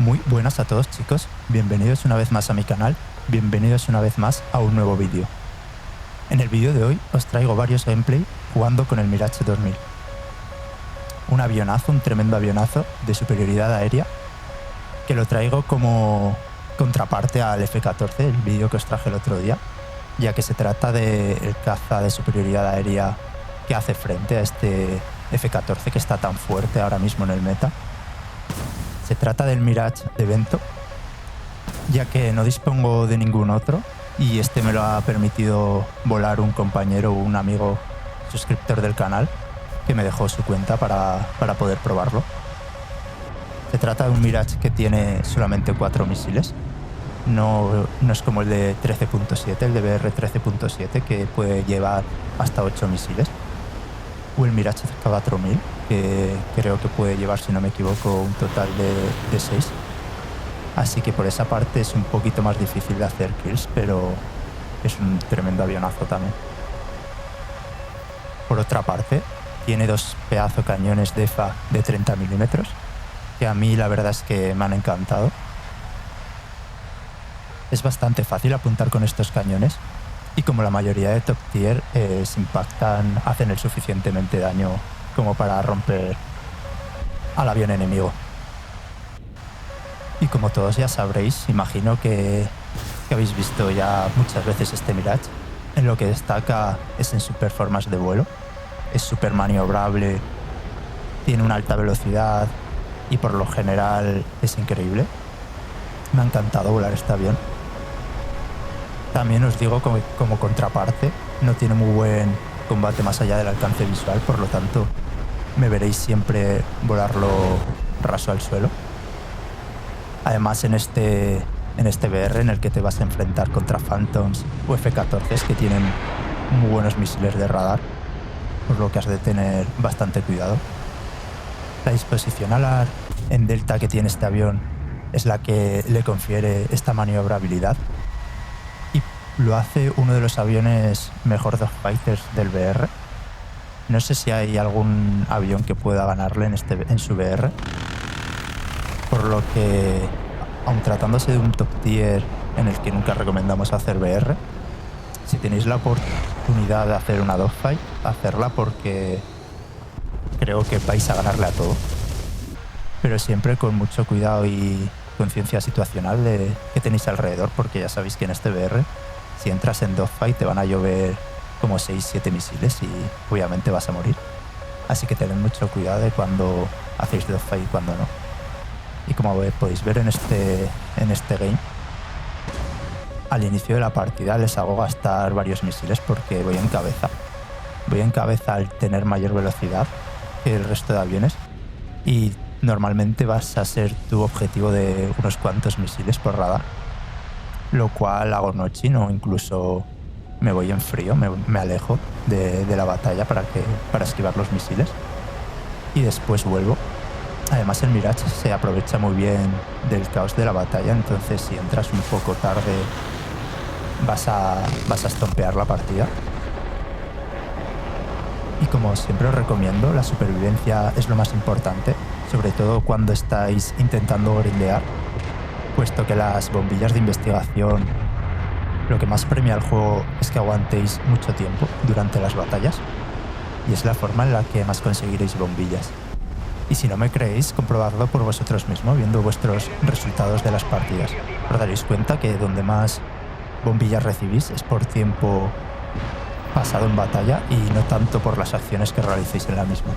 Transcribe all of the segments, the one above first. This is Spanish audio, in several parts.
Muy buenas a todos, chicos, bienvenidos una vez más a mi canal, bienvenidos una vez más a un nuevo vídeo. En el vídeo de hoy os traigo varios gameplay jugando con el Mirage 2000. Un avionazo, un tremendo avionazo de superioridad aérea, que lo traigo como contraparte al F-14, el vídeo que os traje el otro día, ya que se trata del caza de superioridad aérea que hace frente a este F-14 que está tan fuerte ahora mismo en el meta. Se trata del Mirage de Vento, ya que no dispongo de ningún otro y este me lo ha permitido volar un compañero o un amigo suscriptor del canal que me dejó su cuenta para poder probarlo. Se trata de un Mirage que tiene solamente 4 misiles. No es como el de 13.7, el de BR 13.7, que puede llevar hasta 8 misiles. O el Mirage K4000, que creo que puede llevar, si no me equivoco, un total de 6. Así que por esa parte es un poquito más difícil de hacer kills, pero es un tremendo avionazo también. Por otra parte, tiene dos pedazos cañones DEFA de 30 milímetros, que a mí la verdad es que me han encantado. Es bastante fácil apuntar con estos cañones y como la mayoría de top tier se impactan, hacen el suficientemente daño como para romper al avión enemigo. Y como todos ya sabréis, imagino que habéis visto ya muchas veces este Mirage, en lo que destaca es en su performance de vuelo. Es súper maniobrable, tiene una alta velocidad y por lo general es increíble. Me ha encantado volar este avión. También os digo como contraparte, no tiene muy buen combate más allá del alcance visual, por lo tanto me veréis siempre volarlo raso al suelo. Además en este BR en el que te vas a enfrentar contra Phantoms o F-14s que tienen muy buenos misiles de radar, por lo que has de tener bastante cuidado. La disposición alar en delta que tiene este avión es la que le confiere esta maniobrabilidad y lo hace uno de los aviones mejor dogfighters del BR. No sé si hay algún avión que pueda ganarle en su BR, por lo que, aun tratándose de un top tier en el que nunca recomendamos hacer BR, si tenéis la oportunidad de hacer una dogfight, hacerla porque creo que vais a ganarle a todo. Pero siempre con mucho cuidado y conciencia situacional de que tenéis alrededor, porque ya sabéis que en este BR, si entras en dogfight te van a llover como 6-7 misiles y obviamente vas a morir. Así que tened mucho cuidado de cuando hacéis dogfight y cuando no. Y como podéis ver en este game, al inicio de la partida les hago gastar varios misiles porque voy en cabeza. Voy en cabeza al tener mayor velocidad que el resto de aviones y normalmente vas a ser tu objetivo de unos cuantos misiles por radar, lo cual hago noching o incluso me voy en frío, me alejo de la batalla para esquivar los misiles y después vuelvo. Además el Mirage se aprovecha muy bien del caos de la batalla, entonces si entras un poco tarde vas a estompear la partida. Y como siempre os recomiendo, la supervivencia es lo más importante, sobre todo cuando estáis intentando grindear, puesto que las bombillas de investigación lo que más premia al juego es que aguantéis mucho tiempo durante las batallas y es la forma en la que más conseguiréis bombillas. Y si no me creéis, comprobadlo por vosotros mismos viendo vuestros resultados de las partidas. Os daréis cuenta que donde más bombillas recibís es por tiempo pasado en batalla y no tanto por las acciones que realicéis en la misma.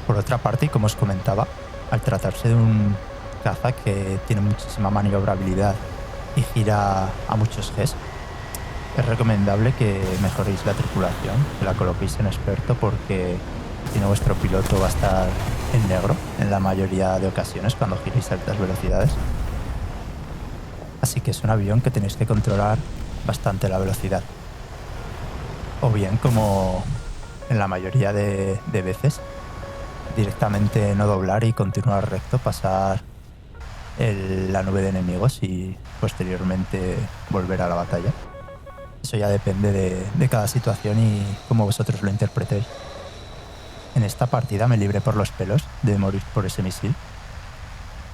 Por otra parte, y como os comentaba, al tratarse de un caza que tiene muchísima maniobrabilidad y gira a muchos Gs, es recomendable que mejoréis la tripulación, que la coloquéis en experto, porque si no vuestro piloto va a estar en negro en la mayoría de ocasiones cuando giréis a altas velocidades. Así que es un avión que tenéis que controlar bastante la velocidad. O bien, como en la mayoría de veces, directamente no doblar y continuar recto, pasar la nube de enemigos y posteriormente volver a la batalla. Eso ya depende de cada situación y cómo vosotros lo interpretéis. En esta partida me libré por los pelos de morir por ese misil,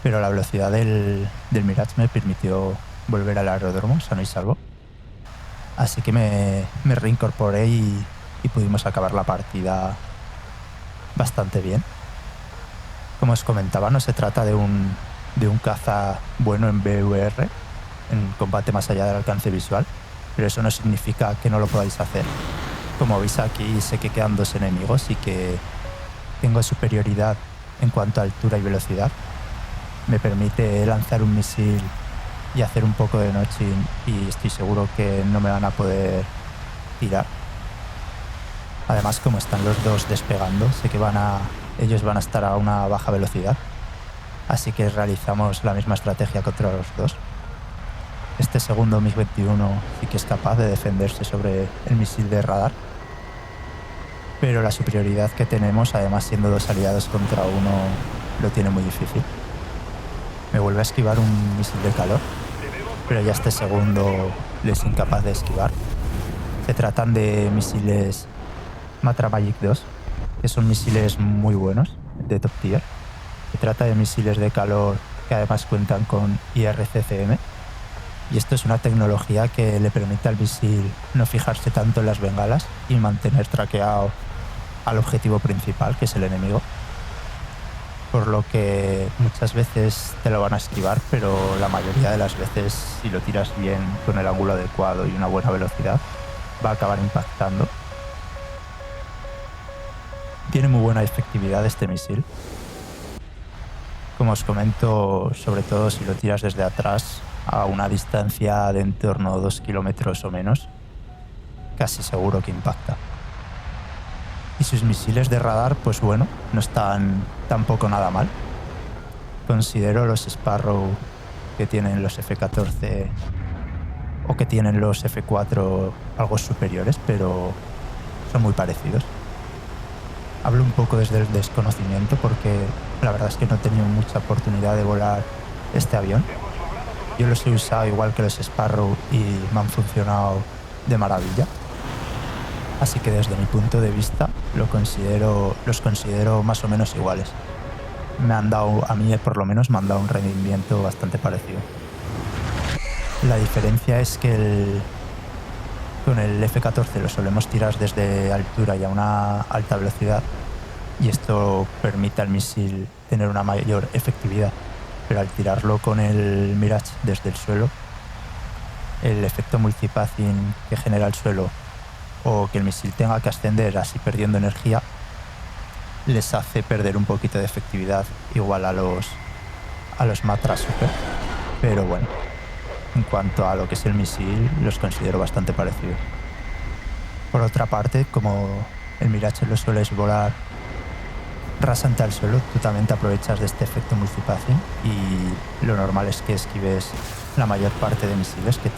pero la velocidad del Mirage me permitió volver al aeródromo sano y salvo. Así que me reincorporé y pudimos acabar la partida bastante bien. Como os comentaba, no se trata de un caza bueno en BVR, en combate más allá del alcance visual, pero eso no significa que no lo podáis hacer. Como veis aquí, sé que quedan 2 enemigos y que tengo superioridad en cuanto a altura y velocidad. Me permite lanzar un misil y hacer un poco de notching y estoy seguro que no me van a poder tirar. Además, como están los dos despegando, sé que ellos van a estar a una baja velocidad, así que realizamos la misma estrategia contra los dos. Este segundo MiG-21 sí que es capaz de defenderse sobre el misil de radar, pero la superioridad que tenemos, además siendo 2 aliados contra uno, lo tiene muy difícil. Me vuelve a esquivar un misil de calor, pero ya este segundo le es incapaz de esquivar. Se tratan de misiles Matra Magic 2, que son misiles muy buenos, de top tier. Se trata de misiles de calor que además cuentan con IRCCM, y esto es una tecnología que le permite al misil no fijarse tanto en las bengalas y mantener traqueado al objetivo principal, que es el enemigo. Por lo que muchas veces te lo van a esquivar, pero la mayoría de las veces, si lo tiras bien con el ángulo adecuado y una buena velocidad, va a acabar impactando. Tiene muy buena efectividad este misil. Como os comento, sobre todo si lo tiras desde atrás a una distancia de en torno a 2 kilómetros o menos, casi seguro que impacta. Y sus misiles de radar, pues bueno, no están tampoco nada mal. Considero los Sparrow que tienen los F-14 o que tienen los F-4 algo superiores, pero son muy parecidos. Hablo un poco desde el desconocimiento porque la verdad es que no he tenido mucha oportunidad de volar este avión. Yo los he usado igual que los Sparrow y me han funcionado de maravilla. Así que desde mi punto de vista los considero más o menos iguales. A mí por lo menos me han dado un rendimiento bastante parecido. La diferencia es que con el F-14 lo solemos tirar desde altura y a una alta velocidad, y esto permite al misil tener una mayor efectividad, pero al tirarlo con el Mirage desde el suelo, el efecto multipathing que genera el suelo o que el misil tenga que ascender así perdiendo energía les hace perder un poquito de efectividad, igual a los Matra Super, pero bueno, en cuanto a lo que es el misil los considero bastante parecidos. Por otra parte, como el Mirage lo sueles volar rasante al suelo, tú también te aprovechas de este efecto multipathing y lo normal es que esquives la mayor parte de misiles que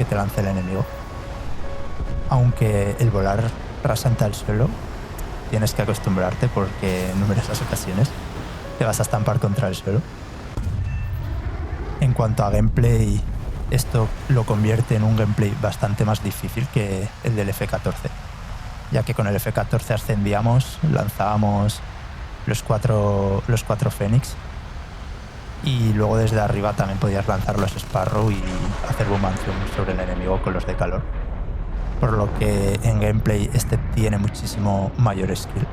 te lance el enemigo. Aunque el volar rasante al suelo tienes que acostumbrarte porque en numerosas ocasiones te vas a estampar contra el suelo. En cuanto a gameplay, esto lo convierte en un gameplay bastante más difícil que el del F-14, ya que con el F-14 ascendíamos, lanzábamos los cuatro Fénix y luego desde arriba también podías lanzar los Sparrow y hacer boom and zoom sobre el enemigo con los de calor. Por lo que en gameplay este tiene muchísimo mayor skill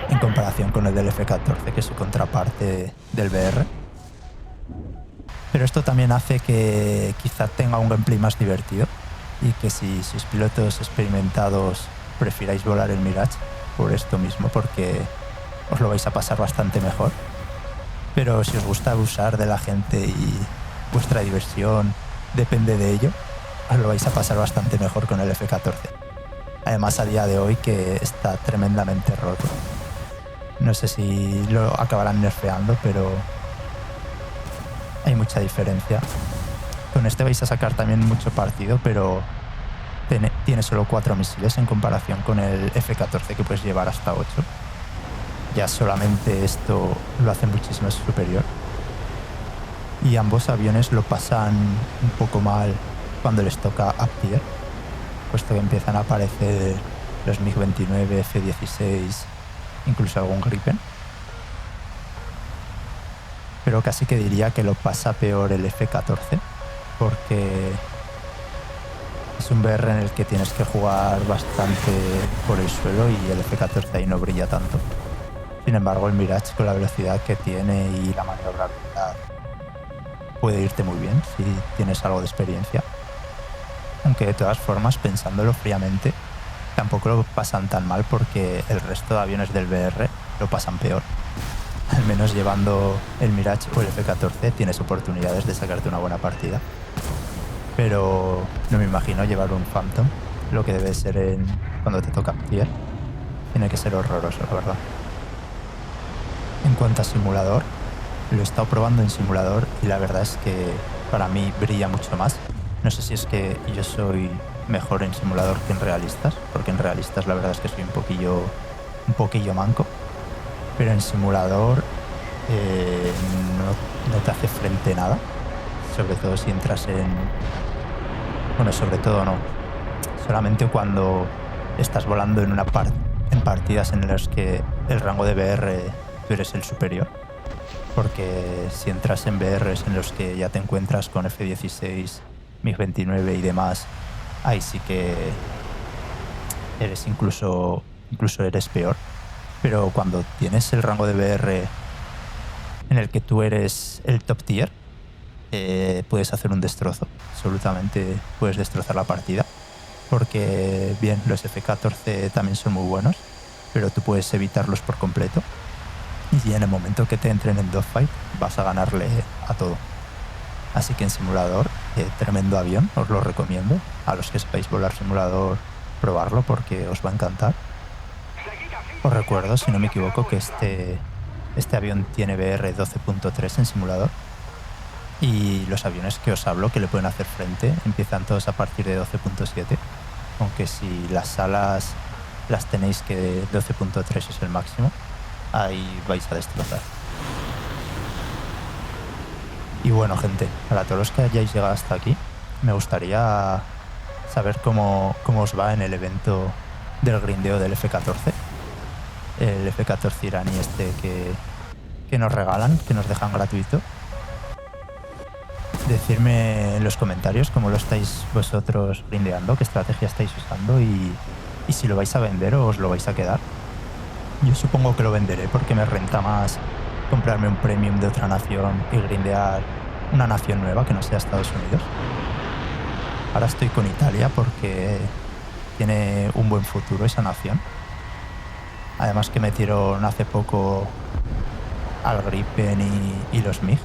en comparación con el del F-14, que es su contraparte del VR. Pero esto también hace que quizá tenga un gameplay más divertido y que si sois pilotos experimentados prefiráis volar el Mirage por esto mismo, porque os lo vais a pasar bastante mejor. Pero si os gusta abusar de la gente y vuestra diversión depende de ello, os lo vais a pasar bastante mejor con el F-14. Además, a día de hoy que está tremendamente roto. No sé si lo acabarán nerfeando, pero hay mucha diferencia. Con este vais a sacar también mucho partido, pero tiene solo 4 misiles en comparación con el F-14 que puedes llevar hasta 8. Ya solamente esto lo hace muchísimo superior. Y ambos aviones lo pasan un poco mal cuando les toca up tier, puesto que empiezan a aparecer los MiG-29, F-16, incluso algún Gripen. pero casi que diría que lo pasa peor el F14, porque es un VR en el que tienes que jugar bastante por el suelo y el F14 ahí no brilla tanto. Sin embargo, el Mirage, con la velocidad que tiene y la maniobrabilidad, puede irte muy bien si tienes algo de experiencia. Aunque de todas formas, pensándolo fríamente, tampoco lo pasan tan mal porque el resto de aviones del VR lo pasan peor. Al menos llevando el Mirage o el F14 tienes oportunidades de sacarte una buena partida. Pero no me imagino llevar un Phantom, lo que debe ser cuando te toca tier. Tiene que ser horroroso, la verdad. En cuanto a simulador, lo he estado probando en simulador y la verdad es que para mí brilla mucho más. No sé si es que yo soy mejor en simulador que en realistas, porque en realistas la verdad es que soy un poquillo manco, pero en simulador no te hace frente nada, sobre todo si entras bueno, sobre todo no, solamente cuando estás volando en partidas en las que el rango de VR tú eres el superior, porque si entras en VRs en los que ya te encuentras con F-16, MiG-29 y demás, ahí sí que eres incluso eres peor. Pero cuando tienes el rango de VR en el que tú eres el top tier, puedes hacer un destrozo. Absolutamente puedes destrozar la partida. Porque, bien, los F-14 también son muy buenos, pero tú puedes evitarlos por completo. Y en el momento que te entren en dogfight, vas a ganarle a todo. Así que en simulador, tremendo avión, os lo recomiendo. A los que sepáis volar simulador, probarlo porque os va a encantar. Os recuerdo, si no me equivoco, que este avión tiene VR 12.3 en simulador. Y los aviones que os hablo que le pueden hacer frente empiezan todos a partir de 12.7. Aunque si las alas las tenéis que 12.3 es el máximo, ahí vais a destrozar. Y bueno, gente, para todos los que hayáis llegado hasta aquí, me gustaría saber cómo os va en el evento del grindeo del F-14. El F-14 iraní que nos regalan, que nos dejan gratuito. Decidme en los comentarios cómo lo estáis vosotros grindeando, qué estrategia estáis usando y si lo vais a vender o os lo vais a quedar. Yo supongo que lo venderé porque me renta más comprarme un premium de otra nación y grindear una nación nueva que no sea Estados Unidos. Ahora estoy con Italia porque tiene un buen futuro esa nación. Además que metieron hace poco al Gripen y los MiG.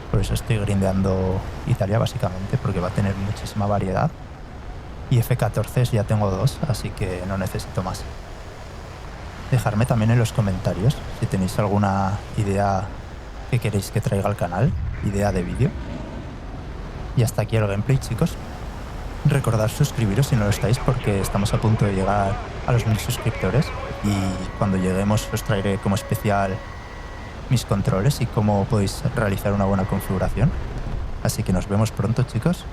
Por eso estoy grindeando Italia básicamente, porque va a tener muchísima variedad. Y F-14 ya tengo 2, así que no necesito más. Dejadme también en los comentarios si tenéis alguna idea que queréis que traiga al canal, idea de vídeo. Y hasta aquí el gameplay, chicos. Recordad suscribiros si no lo estáis, porque estamos a punto de llegar a los 1000 suscriptores y cuando lleguemos os traeré como especial mis controles y cómo podéis realizar una buena configuración. Así que nos vemos pronto, chicos.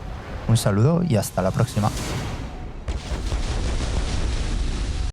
Un saludo y hasta la próxima.